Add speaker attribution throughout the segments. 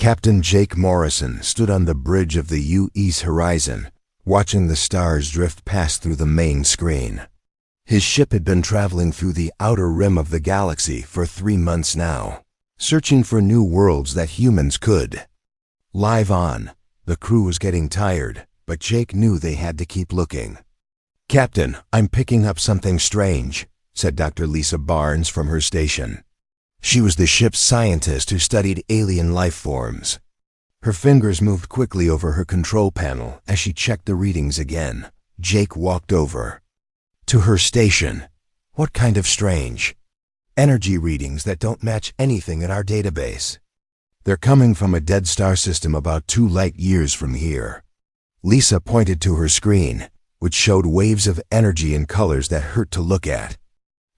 Speaker 1: Captain Jake Morrison stood on the bridge of the U.S. horizon, watching the stars drift past through the main screen. His ship had been traveling through the outer rim of the galaxy for 3 months now, searching for new worlds that humans could live on. The crew was getting tired, but Jake knew they had to keep looking. "Captain, I'm picking up something strange," said Dr. Lisa Barnes from her station. She was the ship's scientist who studied alien life forms. Her fingers moved quickly over her control panel as she checked the readings again. Jake walked over to her station. "What kind of strange?" "Energy readings that don't match anything in our database. They're coming from a dead star system about 2 light years from here." Lisa pointed to her screen, which showed waves of energy in colors that hurt to look at.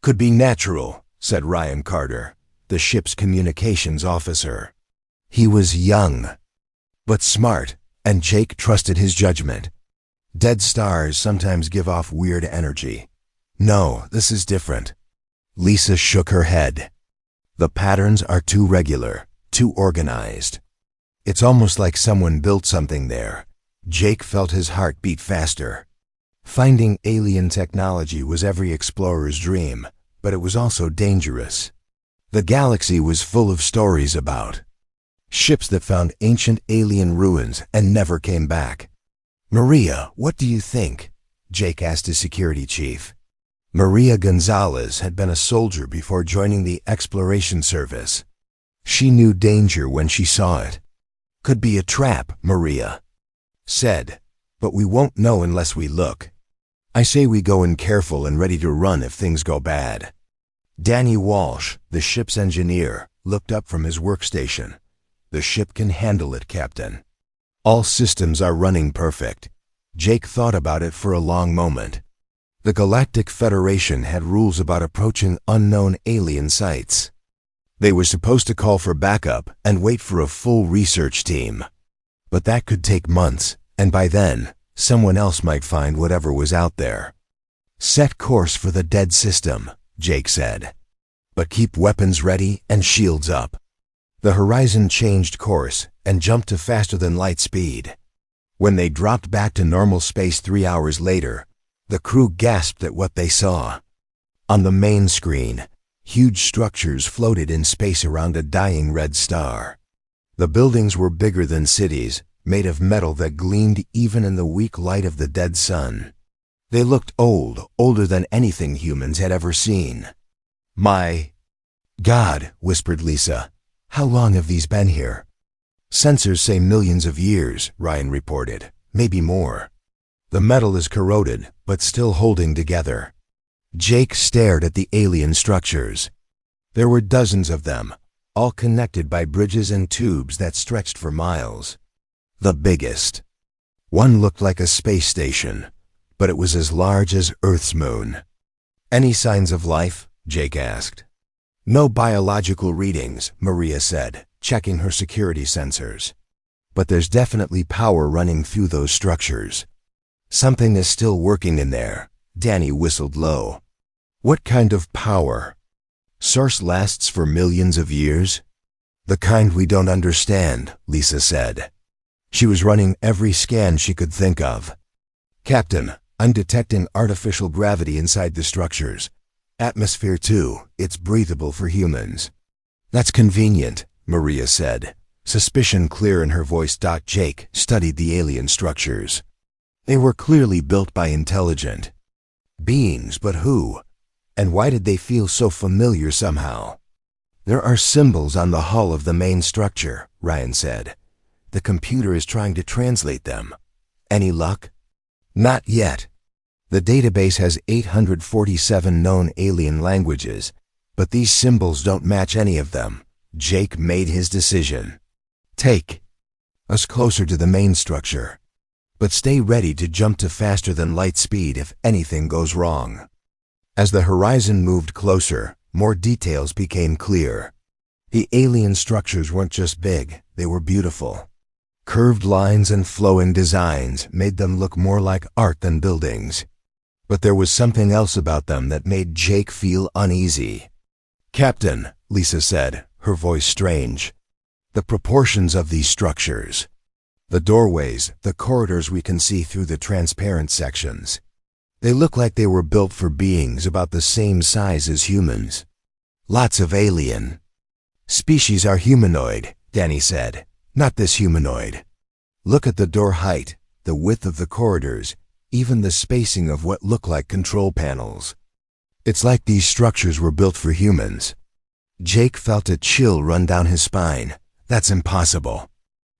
Speaker 1: "Could be natural," said Ryan Carter, the ship's communications officer. He was young, but smart, and Jake trusted his judgment. Dead stars sometimes give off weird energy. "No, this is different." Lisa shook her head. "The patterns are too regular, too organized. It's almost like someone built something there." Jake felt his heart beat faster. Finding alien technology was every explorer's dream, but it was also dangerous. The galaxy was full of stories about ships that found ancient alien ruins and never came back. "Maria, what do you think?" Jake asked his security chief. Maria Gonzalez had been a soldier before joining the Exploration Service. She knew danger when she saw it. "Could be a trap," Maria said, "but we won't know unless we look. I say we go in careful and ready to run if things go bad." Danny Walsh, the ship's engineer, looked up from his workstation. "The ship can handle it, Captain. All systems are running perfect." Jake thought about it for a long moment. The Galactic Federation had rules about approaching unknown alien sites. They were supposed to call for backup and wait for a full research team. But that could take months, and by then, someone else might find whatever was out there. "Set course for the dead system," Jake said. "But keep weapons ready and shields up." The Horizon changed course and jumped to faster-than-light speed. When they dropped back to normal space 3 hours later, the crew gasped at what they saw. On the main screen, huge structures floated in space around a dying red star. The buildings were bigger than cities, made of metal that gleamed even in the weak light of the dead sun. They looked old, older than anything humans had ever seen. "My God," whispered Lisa. "How long have these been here?" "Sensors say millions of years," Ryan reported. "Maybe more. The metal is corroded, but still holding together." Jake stared at the alien structures. There were dozens of them, all connected by bridges and tubes that stretched for miles. The biggest one looked like a space station, but it was as large as Earth's moon. "Any signs of life?" Jake asked. "No biological readings," Maria said, checking her security sensors. "But there's definitely power running through those structures. Something is still working in there." Danny whistled low. "What kind of power?" "Source lasts for millions of years." "The kind we don't understand," Lisa said. She was running every scan she could think of. "Captain, I'm detecting artificial gravity inside the structures. Atmosphere too. It's breathable for humans." "That's convenient," Maria said, suspicion clear in her voice. Jake studied the alien structures. They were clearly built by intelligent beings, but who? And why did they feel so familiar somehow? "There are symbols on the hull of the main structure," Ryan said. "The computer is trying to translate them. Any luck?" "Not yet. The database has 847 known alien languages, but these symbols don't match any of them." Jake made his decision. "Take us closer to the main structure, but stay ready to jump to faster-than-light speed if anything goes wrong." As the horizon moved closer, more details became clear. The alien structures weren't just big, they were beautiful. Curved lines and flowing designs made them look more like art than buildings. But there was something else about them that made Jake feel uneasy. "Captain," Lisa said, her voice strange. The proportions of these structures. The doorways, the corridors we can see through the transparent sections. They look like they were built for beings about the same size as humans. Lots of alien. Species are humanoid, Danny said. Not this humanoid. Look at the door height, the width of the corridors, even the spacing of what look like control panels. It's like these structures were built for humans. Jake felt a chill run down his spine. That's impossible.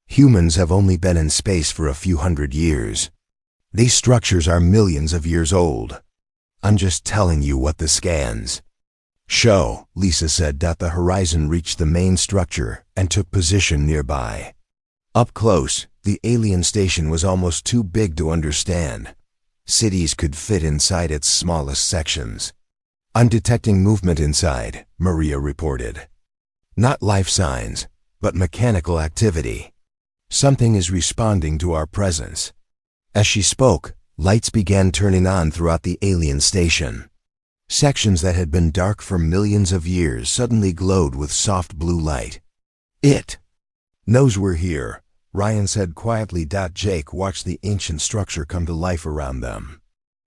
Speaker 1: Humans have only been in space for a few hundred years. These structures are millions of years old. I'm just telling you what the scans show, Lisa said. The horizon reached the main structure and took position nearby. Up close, the alien station was almost too big to understand. Cities could fit inside its smallest sections. I'm detecting movement inside, Maria reported. Not life signs, but mechanical activity. Something is responding to our presence. As she spoke, lights began turning on throughout the alien station. Sections that had been dark for millions of years suddenly glowed with soft blue light. It knows we're here, Ryan said quietly. Jake watched the ancient structure come to life around them.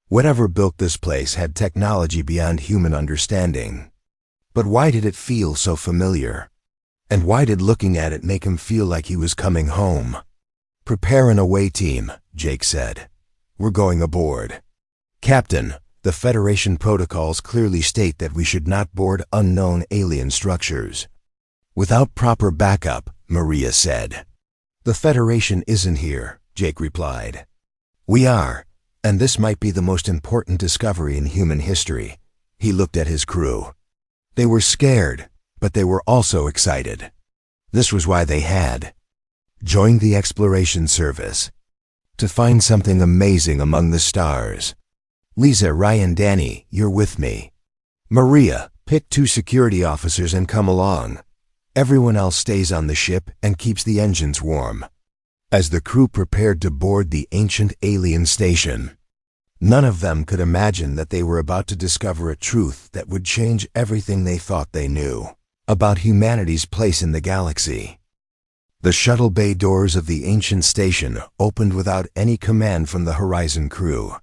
Speaker 1: Whatever built this place had technology beyond human understanding. But why did it feel so familiar? And why did looking at it make him feel like he was coming home? Prepare an away team, Jake said. We're going aboard. Captain, the Federation protocols clearly state that we should not board unknown alien structures. Without proper backup, Maria said. The Federation isn't here, Jake replied. We are, and this might be the most important discovery in human history. He looked at his crew. They were scared, but they were also excited. This was why they had joined the exploration service. To find something amazing among the stars. Lisa, Ryan, Danny, you're with me. Maria, pick 2 security officers and come along. Everyone else stays on the ship and keeps the engines warm. As the crew prepared to board the ancient alien station, none of them could imagine that they were about to discover a truth that would change everything they thought they knew about humanity's place in the galaxy. The shuttle bay doors of the ancient station opened without any command from the Horizon crew.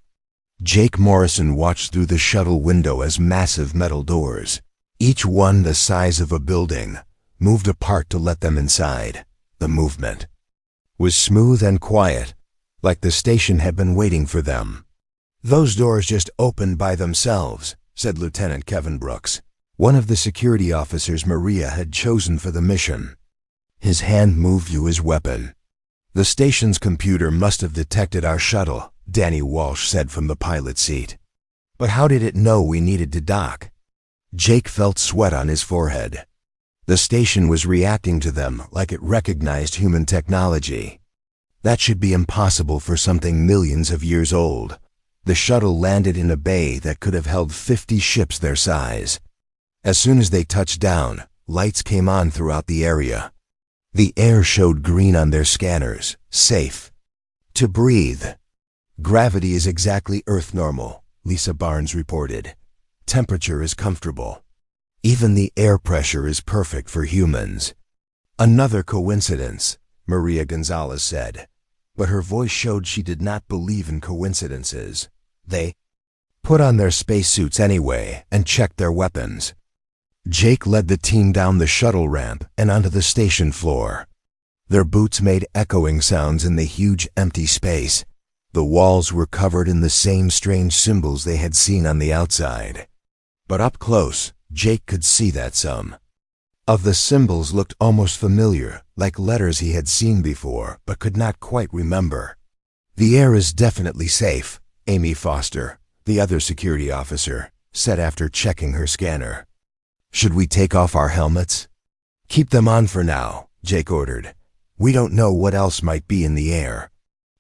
Speaker 1: Jake Morrison watched through the shuttle window as massive metal doors, each one the size of a building, moved apart to let them inside. The movement was smooth and quiet, like the station had been waiting for them. Those doors just opened by themselves, said Lieutenant Kevin Brooks, one of the security officers Maria had chosen for the mission. His hand moved to his weapon. The station's computer must have detected our shuttle, Danny Walsh said from the pilot seat. But how did it know we needed to dock? Jake felt sweat on his forehead. The station was reacting to them like it recognized human technology. That should be impossible for something millions of years old. The shuttle landed in a bay that could have held 50 ships their size. As soon as they touched down, lights came on throughout the area. The air showed green on their scanners. Safe to breathe. Gravity is exactly Earth normal, Lisa Barnes reported. Temperature is comfortable. Even the air pressure is perfect for humans. Another coincidence, Maria Gonzalez said, but her voice showed she did not believe in coincidences. They put on their spacesuits anyway and checked their weapons. Jake led the team down the shuttle ramp and onto the station floor. Their boots made echoing sounds in the huge empty space. The walls were covered in the same strange symbols they had seen on the outside. But up close, Jake could see that some of the symbols looked almost familiar, like letters he had seen before but could not quite remember. The air is definitely safe, Amy Foster, the other security officer, said after checking her scanner. Should we take off our helmets? Keep them on for now, Jake ordered. We don't know what else might be in the air.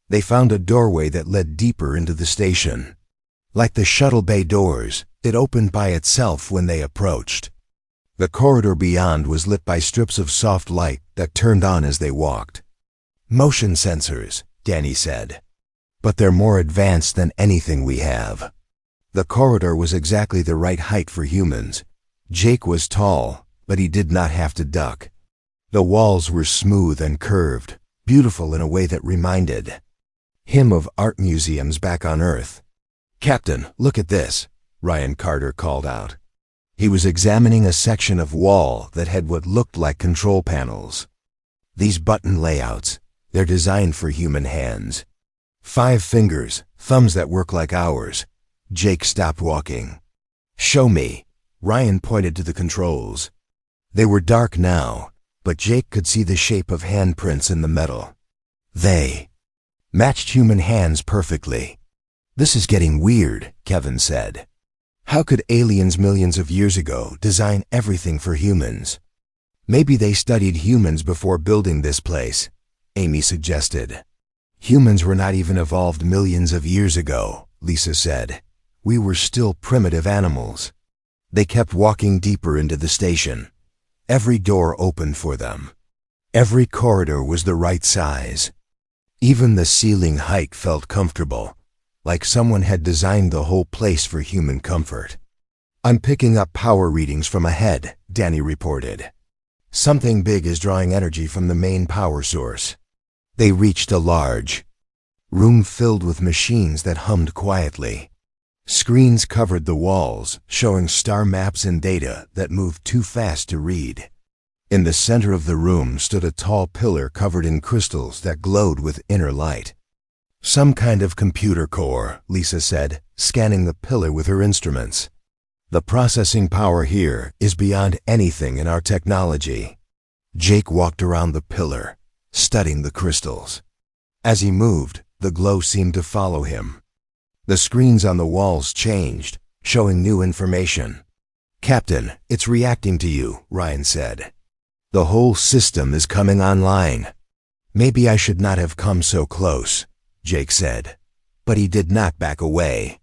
Speaker 1: They found a doorway that led deeper into the station. Like the shuttle bay doors, it opened by itself when they approached. The corridor beyond was lit by strips of soft light that turned on as they walked. Motion sensors, Danny said. But they're more advanced than anything we have. The corridor was exactly the right height for humans. Jake was tall, but he did not have to duck. The walls were smooth and curved, beautiful in a way that reminded him of art museums back on Earth. "Captain, look at this," Ryan Carter called out. He was examining a section of wall that had what looked like control panels. "These button layouts, they're designed for human hands. 5 fingers, thumbs that work like ours." Jake stopped walking. "Show me." Ryan pointed to the controls. They were dark now, but Jake could see the shape of handprints in the metal. They matched human hands perfectly. "This is getting weird," Kevin said. "How could aliens millions of years ago design everything for humans?" "Maybe they studied humans before building this place," Amy suggested. "Humans were not even evolved millions of years ago," Lisa said. "We were still primitive animals." They kept walking deeper into the station. Every door opened for them. Every corridor was the right size. Even the ceiling height felt comfortable, like someone had designed the whole place for human comfort. "I'm picking up power readings from ahead," Danny reported. "Something big is drawing energy from the main power source." They reached a large room filled with machines that hummed quietly. Screens covered the walls, showing star maps and data that moved too fast to read. In the center of the room stood a tall pillar covered in crystals that glowed with inner light. "Some kind of computer core," Lisa said, scanning the pillar with her instruments. "The processing power here is beyond anything in our technology." Jake walked around the pillar, studying the crystals. As he moved, the glow seemed to follow him. The screens on the walls changed, showing new information. "Captain, it's reacting to you," Ryan said. "The whole system is coming online." "Maybe I should not have come so close," Jake said, but he did not back away.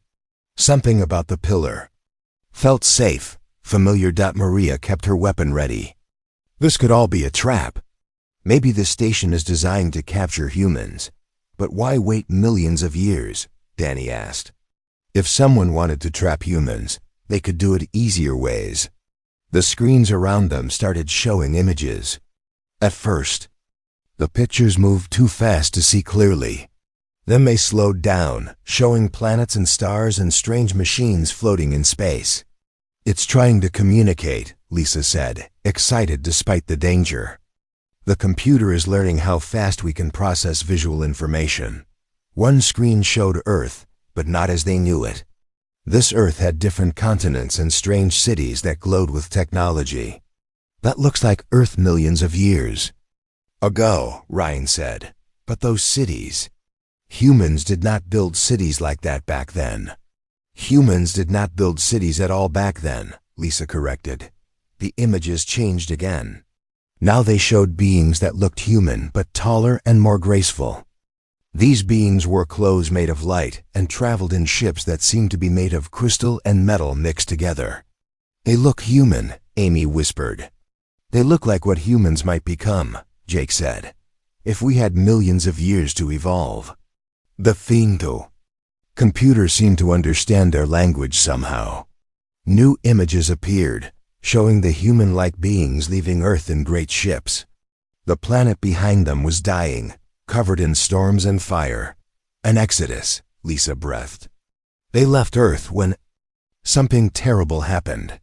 Speaker 1: Something about the pillar felt safe, familiar. Maria kept her weapon ready. This could all be a trap. Maybe the station is designed to capture humans. But why wait millions of years? Danny asked. If someone wanted to trap humans, they could do it easier ways. The screens around them started showing images. At first, the pictures moved too fast to see clearly. Then they slowed down, showing planets and stars and strange machines floating in space. "It's trying to communicate," Lisa said, excited despite the danger. "The computer is learning how fast we can process visual information." One screen showed Earth, but not as they knew it. This Earth had different continents and strange cities that glowed with technology. "That looks like Earth millions of years ago," Ryan said. "But those cities..." "Humans did not build cities like that back then." "Humans did not build cities at all back then," Lisa corrected. The images changed again. Now they showed beings that looked human, but taller and more graceful. These beings wore clothes made of light and traveled in ships that seemed to be made of crystal and metal mixed together. "They look human," Amy whispered. "They look like what humans might become," Jake said, "if we had millions of years to evolve." The Finto computer seemed to understand their language somehow. New images appeared, showing the human-like beings leaving Earth in great ships. The planet behind them was dying, covered in storms and fire. "An exodus," Lisa breathed. "They left Earth when something terrible happened."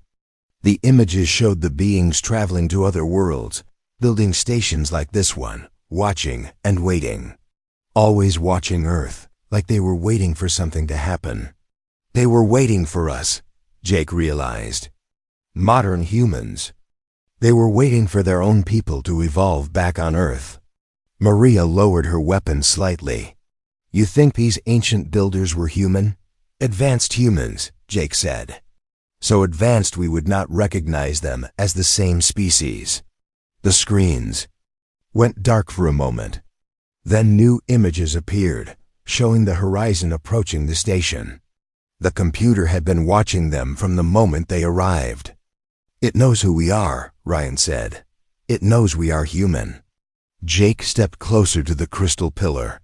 Speaker 1: The images showed the beings traveling to other worlds, building stations like this one, watching and waiting. Always watching Earth, like they were waiting for something to happen. "They were waiting for us," Jake realized. Modern humans. They were waiting for their own people to evolve back on Earth. Maria lowered her weapon slightly. "You think these ancient builders were human?" "Advanced humans," Jake said. "So advanced we would not recognize them as the same species." The screens went dark for a moment. Then new images appeared, showing the horizon approaching the station. The computer had been watching them from the moment they arrived. "It knows who we are," Ryan said. "It knows we are human." Jake stepped closer to the crystal pillar.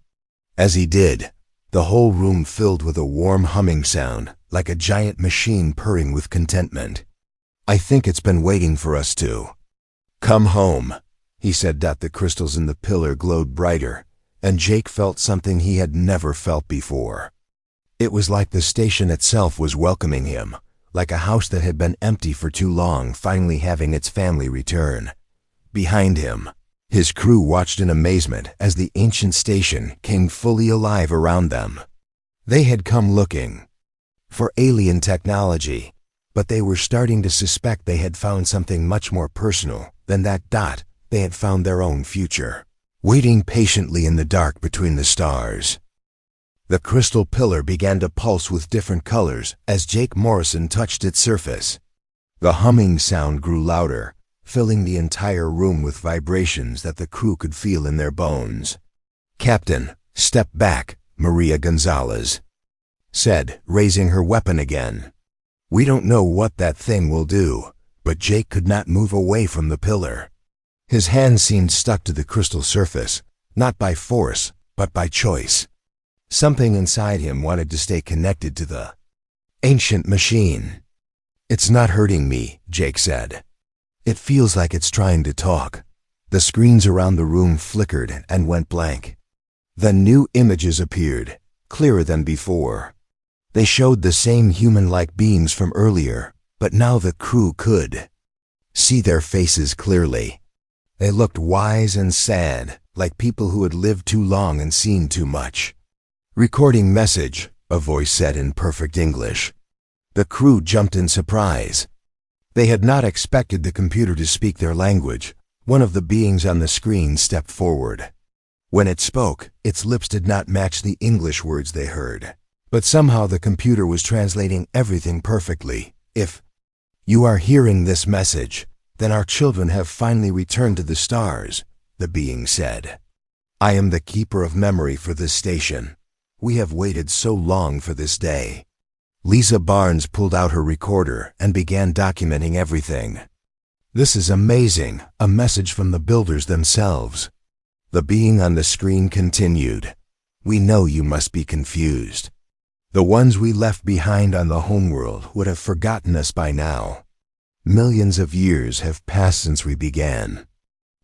Speaker 1: As he did, the whole room filled with a warm humming sound, like a giant machine purring with contentment. "I think it's been waiting for us to come home," he said. The crystals in the pillar glowed brighter, and Jake felt something he had never felt before. It was like the station itself was welcoming him, like a house that had been empty for too long finally having its family return. Behind him, his crew watched in amazement as the ancient station came fully alive around them. They had come looking for alien technology, but they were starting to suspect they had found something much more personal than that. They had found their own future, waiting patiently in the dark between the stars. The crystal pillar began to pulse with different colors as Jake Morrison touched its surface. The humming sound grew louder, filling the entire room with vibrations that the crew could feel in their bones. "Captain, step back," Maria Gonzalez said, raising her weapon again. "We don't know what that thing will do," but Jake could not move away from the pillar. His hand seemed stuck to the crystal surface, not by force, but by choice. Something inside him wanted to stay connected to the ancient machine. "It's not hurting me," Jake said. "It feels like it's trying to talk." The screens around the room flickered and went blank. Then new images appeared, clearer than before. They showed the same human-like beings from earlier, but now the crew could see their faces clearly. They looked wise and sad, like people who had lived too long and seen too much. "Recording message," a voice said in perfect English. The crew jumped in surprise. They had not expected the computer to speak their language. One of the beings on the screen stepped forward. When it spoke, its lips did not match the English words they heard, but somehow the computer was translating everything perfectly. "If you are hearing this message, then our children have finally returned to the stars," the being said. "I am the keeper of memory for this station. We have waited so long for this day." Lisa Barnes pulled out her recorder and began documenting everything. "This is amazing, a message from the builders themselves." The being on the screen continued. "We know you must be confused. The ones we left behind on the homeworld would have forgotten us by now. Millions of years have passed since we began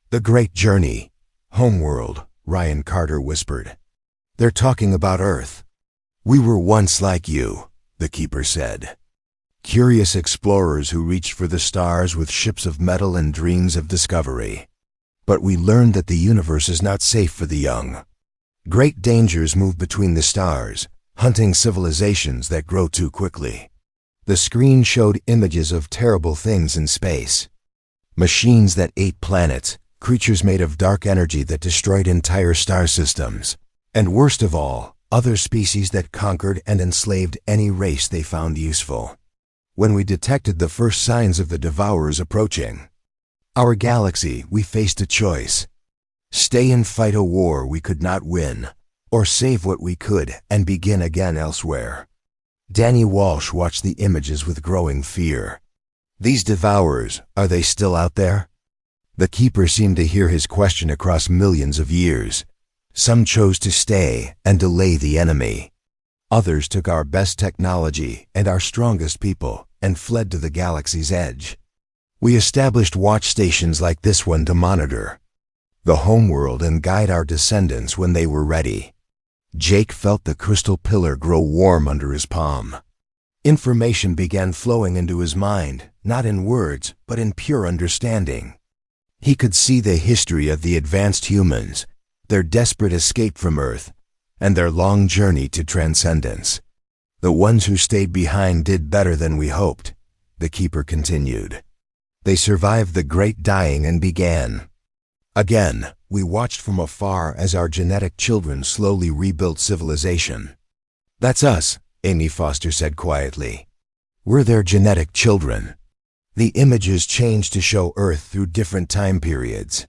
Speaker 1: the great journey. Homeworld," Ryan Carter whispered. "They're talking about Earth. We were once like you," the keeper said. "Curious explorers who reached for the stars with ships of metal and dreams of discovery. But we learned that the universe is not safe for the young. Great dangers move between the stars, hunting civilizations that grow too quickly." The screen showed images of terrible things in space. Machines that ate planets, creatures made of dark energy that destroyed entire star systems, and worst of all, other species that conquered and enslaved any race they found useful. When we detected the first signs of the Devourers approaching our galaxy, we faced a choice: stay and fight a war we could not win, or save what we could and begin again elsewhere. Danny Walsh watched the images with growing fear. "These Devourers, are they still out there?" The keeper seemed to hear his question across millions of years. "Some chose to stay and delay the enemy. Others took our best technology and our strongest people and fled to the galaxy's edge. We established watch stations like this one to monitor the homeworld and guide our descendants when they were ready." Jake felt the crystal pillar grow warm under his palm. Information began flowing into his mind, not in words, but in pure understanding. He could see the history of the advanced humans, their desperate escape from Earth, and their long journey to transcendence. "The ones who stayed behind did better than we hoped," the keeper continued. "They survived the great dying and began again. We watched from afar as our genetic children slowly rebuilt civilization." "That's us," Amy Foster said quietly. "We're their genetic children." The images changed to show Earth through different time periods.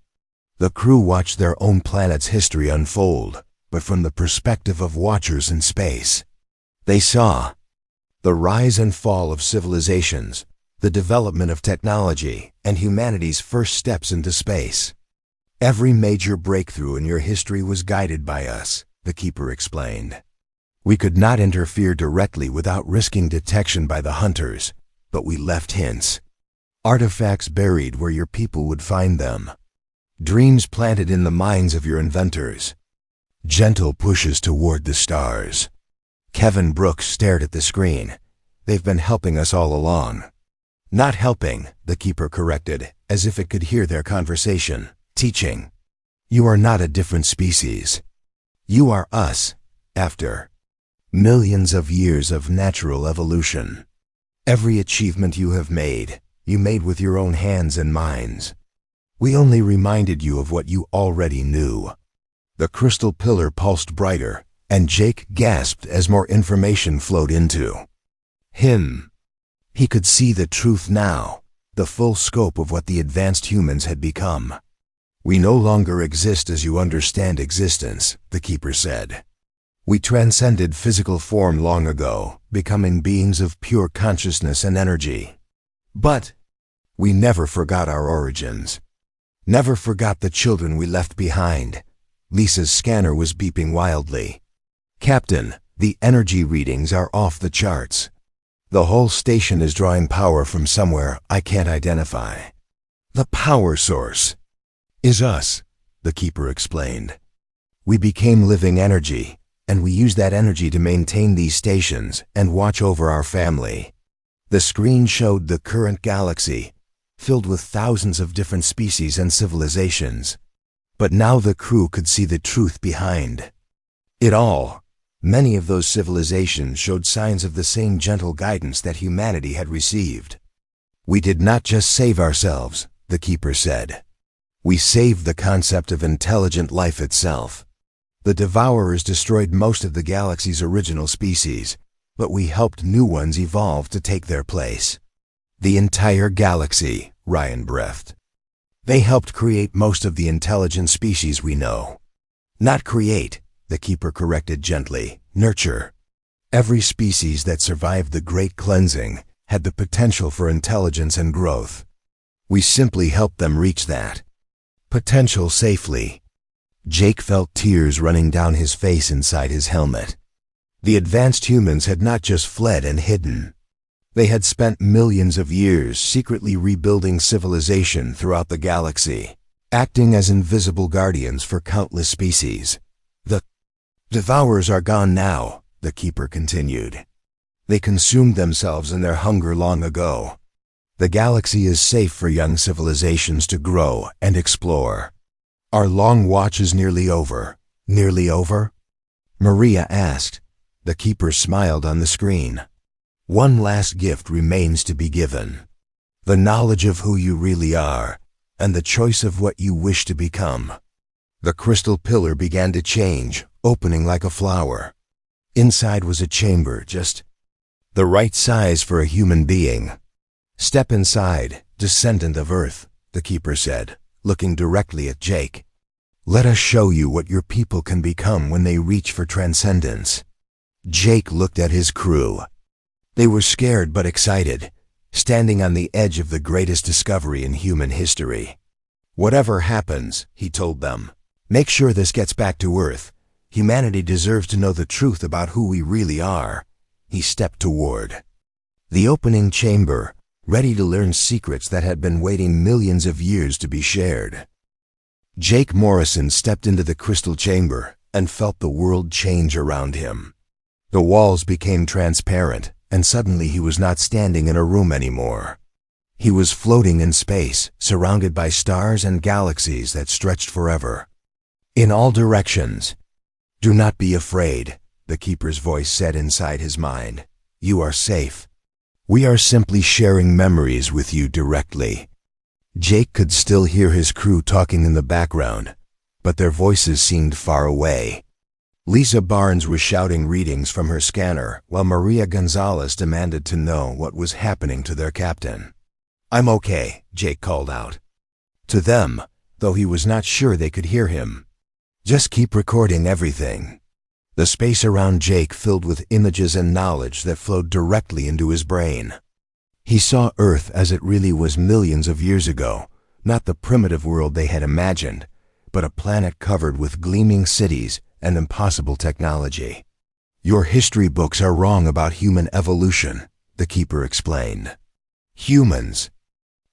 Speaker 1: The crew watched their own planet's history unfold, but from the perspective of watchers in space. They saw the rise and fall of civilizations, the development of technology, and humanity's first steps into space. "Every major breakthrough in your history was guided by us," the keeper explained. "We could not interfere directly without risking detection by the hunters, but we left hints. Artifacts buried where your people would find them. Dreams planted in the minds of your inventors. Gentle pushes toward the stars. Kevin Brooks stared at the screen. They've been helping us all along. Not helping, the keeper corrected, as if it could hear their conversation. Teaching. You are not a different species. You are us, after millions of years of natural evolution. Every achievement you have made, you made with your own hands and minds. We only reminded you of what you already knew. The crystal pillar pulsed brighter, and Jake gasped as more information flowed into him. He could see the truth now, the full scope of what the advanced humans had become. We no longer exist as you understand existence, the keeper said. We transcended physical form long ago, becoming beings of pure consciousness and energy. But we never forgot our origins. Never forgot the children we left behind. Lisa's scanner was beeping wildly. Captain, the energy readings are off the charts. The whole station is drawing power from somewhere I can't identify. The power source is us, the keeper explained. We became living energy, and we use that energy to maintain these stations and watch over our family. The screen showed the current galaxy, filled with thousands of different species and civilizations. But now the crew could see the truth behind it all. Many of those civilizations showed signs of the same gentle guidance that humanity had received. We did not just save ourselves, the keeper said. We saved the concept of intelligent life itself. The Devourers destroyed most of the galaxy's original species, but we helped new ones evolve to take their place. The entire galaxy, Ryan breathed. They helped create most of the intelligent species we know. Not create, the keeper corrected gently, nurture. Every species that survived the Great Cleansing had the potential for intelligence and growth. We simply helped them reach that potential safely. Jake felt tears running down his face inside his helmet. The advanced humans had not just fled and hidden. They had spent millions of years secretly rebuilding civilization throughout the galaxy, acting as invisible guardians for countless species. The Devourers are gone now, the keeper continued. They consumed themselves in their hunger long ago. The galaxy is safe for young civilizations to grow and explore. Our long watch is nearly over. Nearly over? Maria asked. The keeper smiled on the screen. One last gift remains to be given. The knowledge of who you really are, and the choice of what you wish to become. The crystal pillar began to change, opening like a flower. Inside was a chamber, just the right size for a human being. Step inside, descendant of Earth, the keeper said, looking directly at Jake. Let us show you what your people can become when they reach for transcendence. Jake looked at his crew. They were scared but excited, standing on the edge of the greatest discovery in human history. Whatever happens, he told them, make sure this gets back to Earth. Humanity deserves to know the truth about who we really are. He stepped toward the opening chamber, ready to learn secrets that had been waiting millions of years to be shared. Jake Morrison stepped into the crystal chamber and felt the world change around him. The walls became transparent, and suddenly he was not standing in a room anymore. He was floating in space, surrounded by stars and galaxies that stretched forever. In all directions. Do not be afraid, the keeper's voice said inside his mind. You are safe. We are simply sharing memories with you directly. Jake could still hear his crew talking in the background, but their voices seemed far away. Lisa Barnes was shouting readings from her scanner, while Maria Gonzalez demanded to know what was happening to their captain. I'm okay, Jake called out. To them, though he was not sure they could hear him. Just keep recording everything. The space around Jake filled with images and knowledge that flowed directly into his brain. He saw Earth as it really was millions of years ago, not the primitive world they had imagined, but a planet covered with gleaming cities and impossible technology. Your history books are wrong about human evolution, the keeper explained. Humans.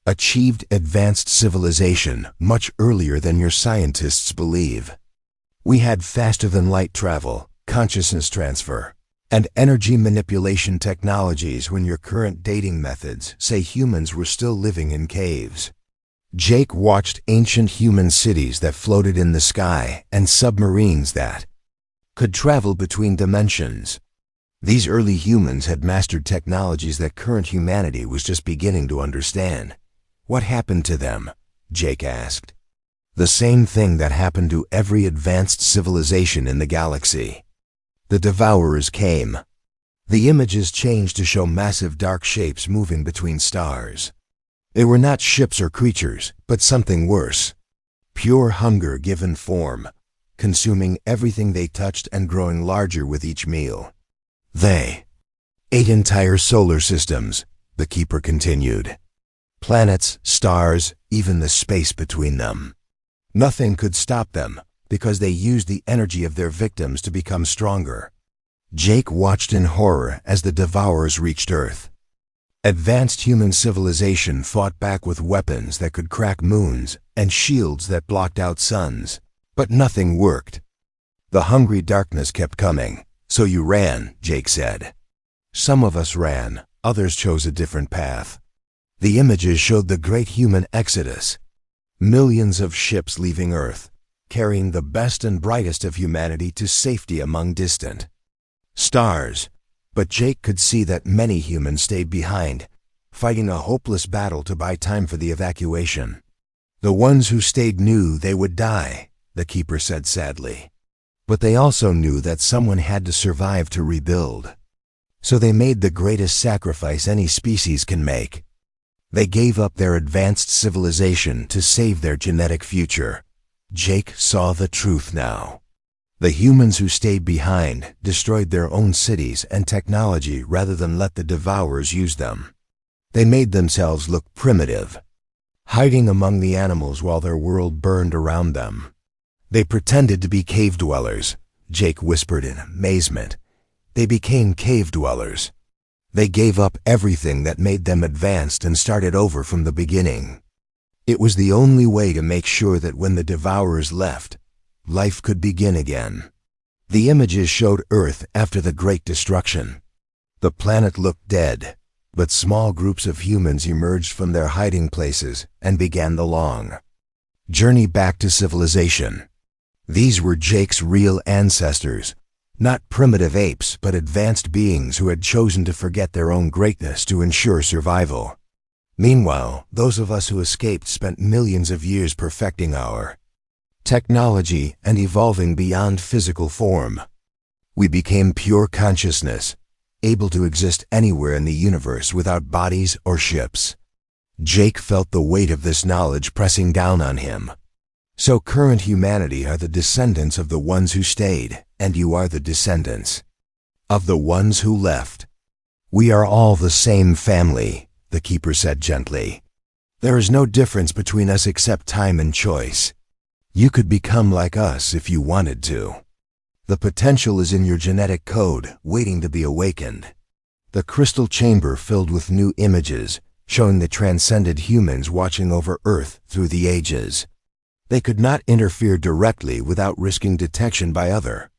Speaker 1: achieved advanced civilization much earlier than your scientists believe. We had faster-than-light travel, consciousness transfer, and energy manipulation technologies when your current dating methods say humans were still living in caves. Jake watched ancient human cities that floated in the sky and submarines that could travel between dimensions. These early humans had mastered technologies that current humanity was just beginning to understand. What happened to them? Jake asked. The same thing that happened to every advanced civilization in the galaxy. The Devourers came. The images changed to show massive dark shapes moving between stars. They were not ships or creatures, but something worse. Pure hunger given form, consuming everything they touched and growing larger with each meal. They ate entire solar systems, the Keeper continued. Planets, stars, even the space between them. Nothing could stop them, because they used the energy of their victims to become stronger. Jake watched in horror as the Devourers reached Earth. Advanced human civilization fought back with weapons that could crack moons and shields that blocked out suns, but nothing worked. The hungry darkness kept coming, so you ran, Jake said. Some of us ran, others chose a different path. The images showed the great human exodus. Millions of ships leaving Earth, carrying the best and brightest of humanity to safety among distant stars. But Jake could see that many humans stayed behind, fighting a hopeless battle to buy time for the evacuation. The ones who stayed knew they would die, the Keeper said sadly. But they also knew that someone had to survive to rebuild. So they made the greatest sacrifice any species can make. They gave up their advanced civilization to save their genetic future. Jake saw the truth now. The humans who stayed behind destroyed their own cities and technology rather than let the Devourers use them. They made themselves look primitive, hiding among the animals while their world burned around them. They pretended to be cave dwellers, Jake whispered in amazement. They became cave dwellers. They gave up everything that made them advanced and started over from the beginning. It was the only way to make sure that when the Devourers left, life could begin again. The images showed Earth after the Great Destruction. The planet looked dead, but small groups of humans emerged from their hiding places and began the long journey back to civilization. These were Jake's real ancestors, not primitive apes, but advanced beings who had chosen to forget their own greatness to ensure survival. Meanwhile, those of us who escaped spent millions of years perfecting our technology and evolving beyond physical form. We became pure consciousness, able to exist anywhere in the universe without bodies or ships. Jake felt the weight of this knowledge pressing down on him. So current humanity are the descendants of the ones who stayed, and you are the descendants of the ones who left. We are all the same family, the Keeper said gently. There is no difference between us except time and choice. You could become like us if you wanted to. The potential is in your genetic code, waiting to be awakened. The crystal chamber filled with new images, showing the transcended humans watching over Earth through the ages. They could not interfere directly without risking detection by other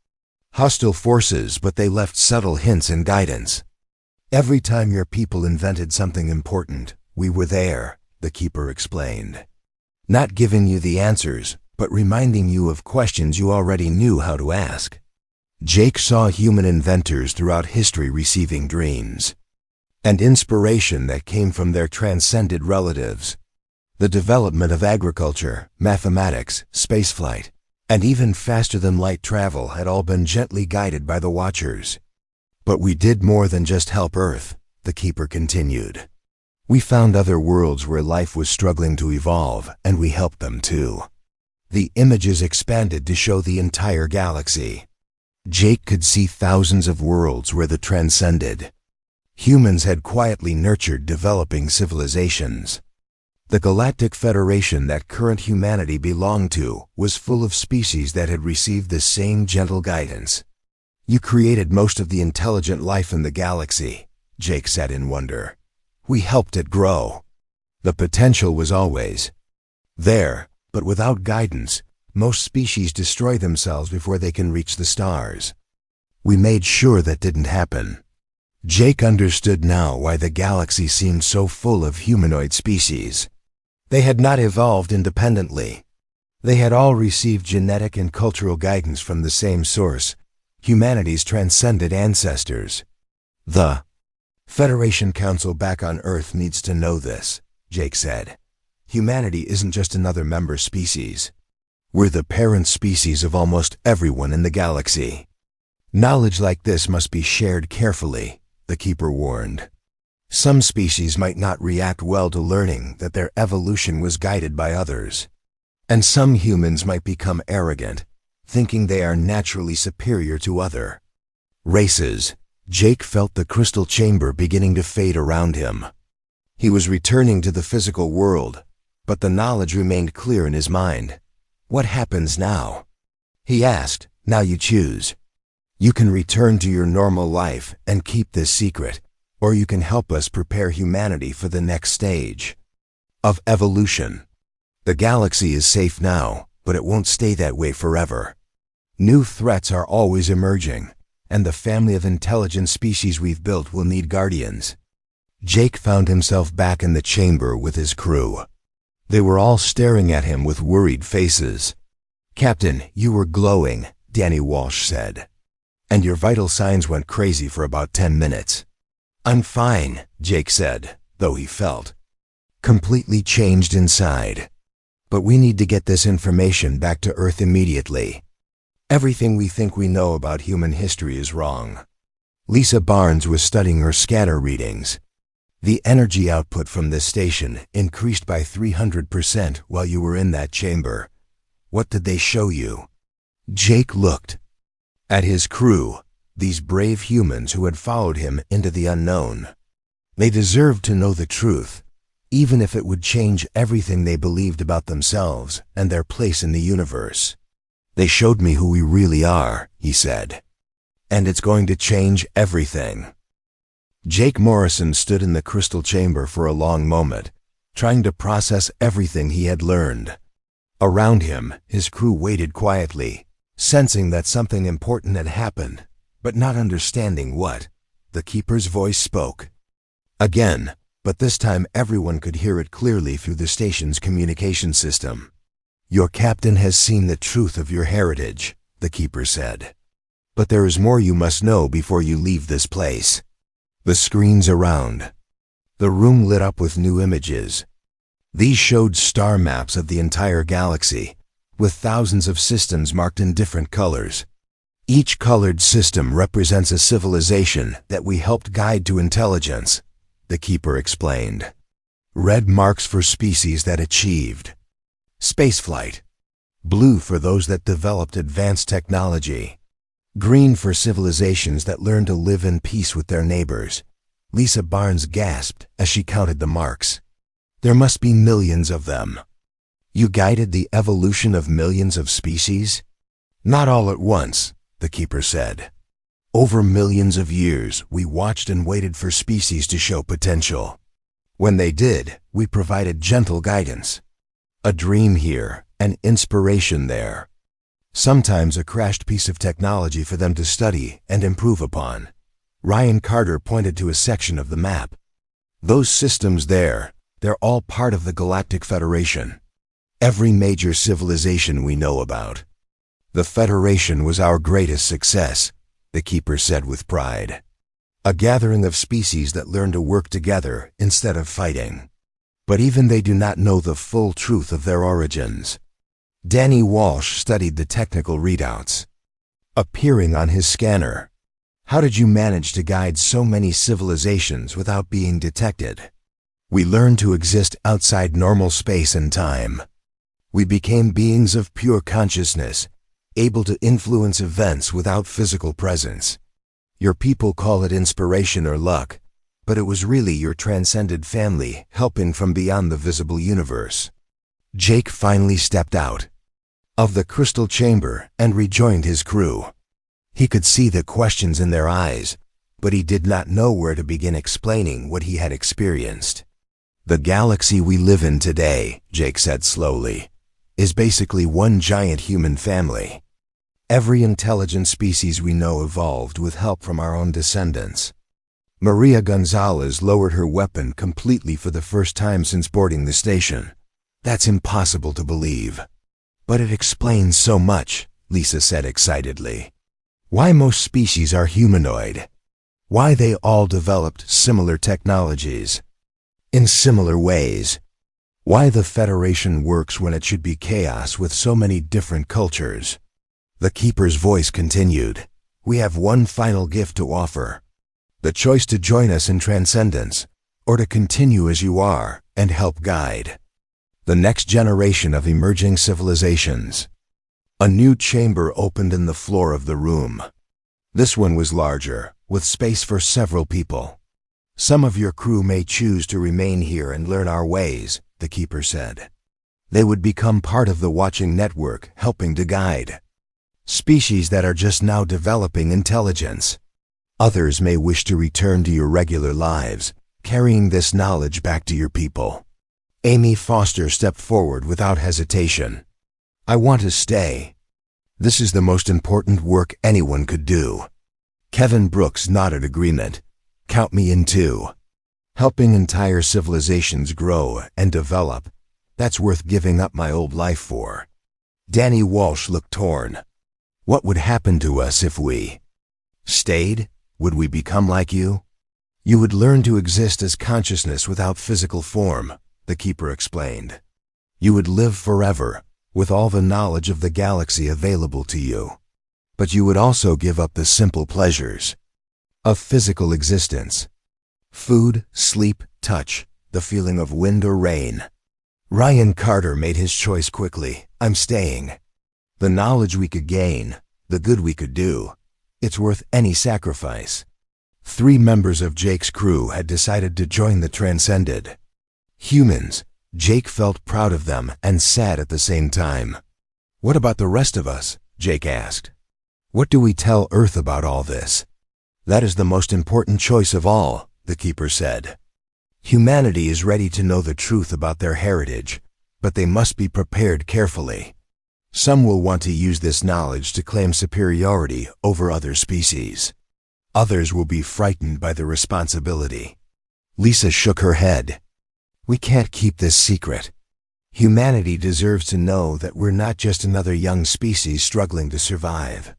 Speaker 1: hostile forces, but they left subtle hints and guidance. Every time your people invented something important, we were there, the Keeper explained. Not giving you the answers, but reminding you of questions you already knew how to ask. Jake saw human inventors throughout history receiving dreams and inspiration that came from their transcended relatives. The development of agriculture, mathematics, spaceflight, and even faster-than-light travel had all been gently guided by the Watchers. But we did more than just help Earth, the Keeper continued. We found other worlds where life was struggling to evolve, and we helped them too. The images expanded to show the entire galaxy. Jake could see thousands of worlds where the transcended humans had quietly nurtured developing civilizations. The Galactic Federation that current humanity belonged to was full of species that had received the same gentle guidance. You created most of the intelligent life in the galaxy, Jake said in wonder. We helped it grow. The potential was always there, but without guidance, most species destroy themselves before they can reach the stars. We made sure that didn't happen. Jake understood now why the galaxy seemed so full of humanoid species. They had not evolved independently. They had all received genetic and cultural guidance from the same source, humanity's transcended ancestors. The Federation Council back on Earth needs to know this, Jake said. Humanity isn't just another member species. We're the parent species of almost everyone in the galaxy. Knowledge like this must be shared carefully, the Keeper warned. Some species might not react well to learning that their evolution was guided by others. And some humans might become arrogant, thinking they are naturally superior to other races. Jake felt the crystal chamber beginning to fade around him. He was returning to the physical world, but the knowledge remained clear in his mind. What happens now? He asked. Now you choose. You can return to your normal life and keep this secret, or you can help us prepare humanity for the next stage of evolution. The galaxy is safe now, but it won't stay that way forever. New threats are always emerging, and the family of intelligent species we've built will need guardians. Jake found himself back in the chamber with his crew. They were all staring at him with worried faces. "Captain, you were glowing," Danny Walsh said. "And your vital signs went crazy for about 10 minutes. "I'm fine," Jake said, though he felt completely changed inside. "But we need to get this information back to Earth immediately. Everything we think we know about human history is wrong." Lisa Barnes was studying her scanner readings. "The energy output from this station increased by 300% while you were in that chamber. What did they show you?" Jake looked at his crew, these brave humans who had followed him into the unknown. They deserved to know the truth, even if it would change everything they believed about themselves and their place in the universe. "They showed me who we really are," he said. "And it's going to change everything." Jake Morrison stood in the crystal chamber for a long moment, trying to process everything he had learned. Around him, his crew waited quietly, sensing that something important had happened, but not understanding what. The Keeper's voice spoke again, but this time everyone could hear it clearly through the station's communication system. "Your captain has seen the truth of your heritage," the Keeper said. "But there is more you must know before you leave this place." The screens around the room lit up with new images. These showed star maps of the entire galaxy, with thousands of systems marked in different colors. Each colored system represents a civilization that we helped guide to intelligence, the Keeper explained. Red marks for species that achieved spaceflight, blue for those that developed advanced technology, green for civilizations that learned to live in peace with their neighbors. Lisa Barnes gasped as she counted the marks. "There must be millions of them." "You guided the evolution of millions of species?" "Not all at once," the Keeper said. "Over millions of years, we watched and waited for species to show potential. When they did, we provided gentle guidance. A dream here, an inspiration there. Sometimes a crashed piece of technology for them to study and improve upon." Ryan Carter pointed to a section of the map. "Those systems there, they're all part of the Galactic Federation. Every major civilization we know about. The Federation was our greatest success," the Keeper said with pride. "A gathering of species that learn to work together instead of fighting. But even they do not know the full truth of their origins." Danny Walsh studied the technical readouts appearing on his scanner. "How did you manage to guide so many civilizations without being detected?" "We learned to exist outside normal space and time. We became beings of pure consciousness, able to influence events without physical presence. Your people call it inspiration or luck, but it was really your transcended family helping from beyond the visible universe." Jake finally stepped out of the crystal chamber and rejoined his crew. He could see the questions in their eyes, but he did not know where to begin explaining what he had experienced. The galaxy we live in today, Jake said slowly, is basically one giant human family. Every intelligent species we know evolved with help from our own descendants. Maria Gonzalez lowered her weapon completely for the first time since boarding the station. That's impossible to believe. But it explains so much, Lisa said excitedly. Why most species are humanoid. Why they all developed similar technologies. In similar ways. Why the Federation works when it should be chaos with so many different cultures. The Keeper's voice continued. We have one final gift to offer. The choice to join us in transcendence, or to continue as you are and help guide the next generation of emerging civilizations. A new chamber opened in the floor of the room. This one was larger, with space for several people. Some of your crew may choose to remain here and learn our ways, the Keeper said. They would become part of the watching network, helping to guide species that are just now developing intelligence. Others may wish to return to your regular lives, carrying this knowledge back to your people. Amy Foster stepped forward without hesitation. I want to stay. This is the most important work anyone could do. Kevin Brooks nodded agreement. Count me in too. Helping entire civilizations grow and develop, that's worth giving up my old life for. Danny Walsh looked torn. What would happen to us if we stayed? Would we become like you? You would learn to exist as consciousness without physical form, the Keeper explained. You would live forever, with all the knowledge of the galaxy available to you. But you would also give up the simple pleasures of physical existence. Food, sleep, touch, the feeling of wind or rain. Ryan Carter made his choice quickly. I'm staying. The knowledge we could gain, the good we could do, it's worth any sacrifice. 3 members of Jake's crew had decided to join the Transcended. Humans. Jake felt proud of them and sad at the same time. What about the rest of us? Jake asked. What do we tell Earth about all this? That is the most important choice of all, the Keeper said. Humanity is ready to know the truth about their heritage, but they must be prepared carefully. Some will want to use this knowledge to claim superiority over other species. Others will be frightened by the responsibility. Lisa shook her head. We can't keep this secret. Humanity deserves to know that we're not just another young species struggling to survive.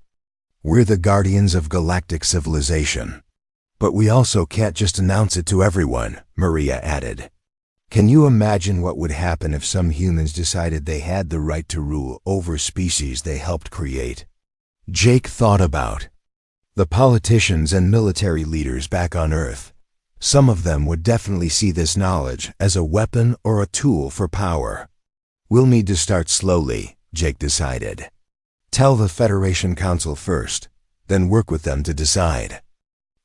Speaker 1: We're the guardians of galactic civilization. But we also can't just announce it to everyone, Maria added. Can you imagine what would happen if some humans decided they had the right to rule over species they helped create? Jake thought about the politicians and military leaders back on Earth. Some of them would definitely see this knowledge as a weapon or a tool for power. We'll need to start slowly, Jake decided. Tell the Federation Council first, then work with them to decide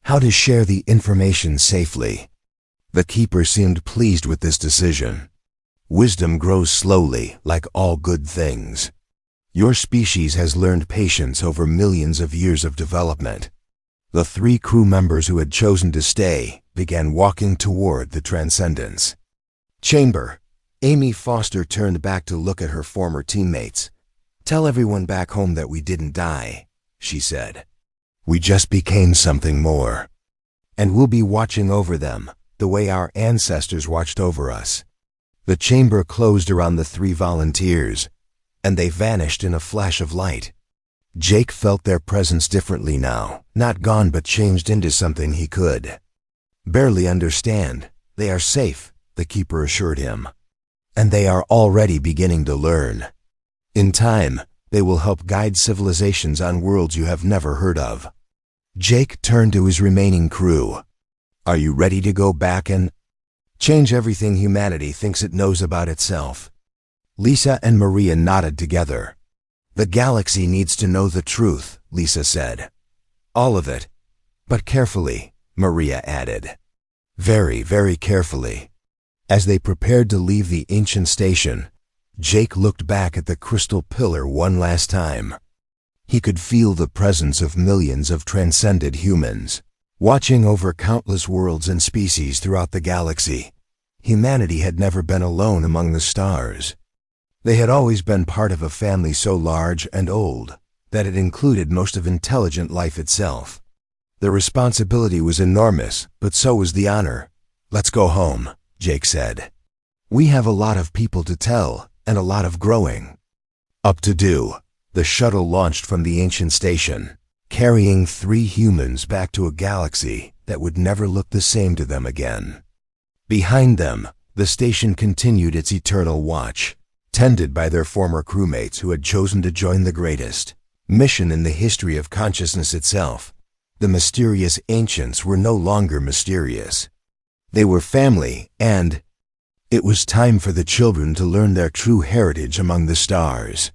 Speaker 1: how to share the information safely. The Keeper seemed pleased with this decision. Wisdom grows slowly, like all good things. Your species has learned patience over millions of years of development. The 3 crew members who had chosen to stay began walking toward the Transcendence chamber. Amy Foster turned back to look at her former teammates. Tell everyone back home that we didn't die, she said. We just became something more. And we'll be watching over them, the way our ancestors watched over us. The chamber closed around the 3 volunteers, and they vanished in a flash of light. Jake felt their presence differently now, not gone but changed into something he could barely understand. They are safe, the Keeper assured him. And they are already beginning to learn. In time, they will help guide civilizations on worlds you have never heard of. Jake turned to his remaining crew. Are you ready to go back and change everything humanity thinks it knows about itself? Lisa and Maria nodded together. The galaxy needs to know the truth, Lisa said. All of it. But carefully, Maria added. Very, very carefully. As they prepared to leave the ancient station, Jake looked back at the crystal pillar one last time. He could feel the presence of millions of transcended humans, watching over countless worlds and species throughout the galaxy. humanity had never been alone among the stars. They had always been part of a family so large and old that it included most of intelligent life itself. The responsibility was enormous, but so was the honor. "Let's go home," Jake said. "We have a lot of people to tell and a lot of growing up to do." The shuttle launched from the ancient station, carrying 3 humans back to a galaxy that would never look the same to them again. Behind them, the station continued its eternal watch, tended by their former crewmates who had chosen to join the greatest mission in the history of consciousness itself. The mysterious ancients were no longer mysterious. They were family, and it was time for the children to learn their true heritage among the stars.